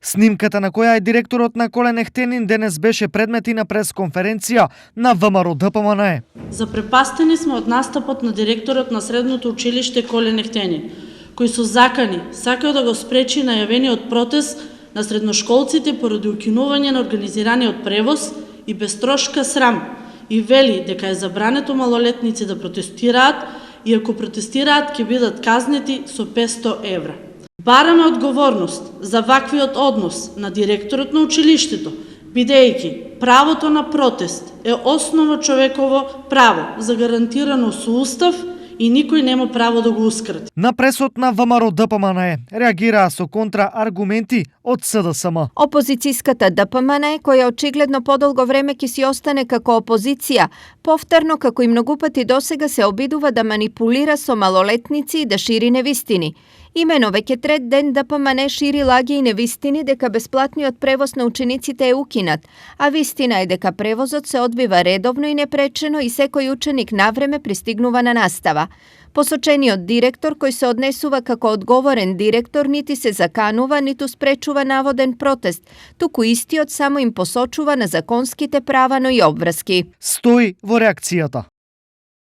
Снимката на која е директорот на Колен Ехтенин денес беше предмет и на пресконференција на ВМРО ДПМНЕ. Запрепастени сме од настапот на директорот на средното училиште Колен Ехтенин, кој со закани сакал да го спречи најавениот протест на средношколците поради укинување на организираниот превоз и без трошка срам, и вели дека е забрането малолетници да протестираат и ако протестираат ќе бидат казнети со 500 евра. Бараме одговорност за ваквиот однос на директорот на училиштето, бидејќи правото на протест е основно човеково право загарантирано со устав и никој нема право да го ускрати. На пресот на ВМРО ДПМНЕ реагираа со контрааргументи од СДСМ. Опозицијската ДПМНЕ, која очигледно подолго време ќе си остане како опозиција, повторно како и многу пати досега се обидува да манипулира со малолетници и да шири невистини. Имено веќе трет ден ДПМНЕ шири лаги и невистини дека бесплатниот превоз на учениците е укинат, а вистина е дека превозот се одвива редовно и непречено и секој ученик навреме пристигнува на настава. Посочениот директор, кој се однесува како одговорен директор, нити се заканува, ниту спречува наводен протест, туку истиот само им посочува на законските права, но и обврски. Стои во реакцијата.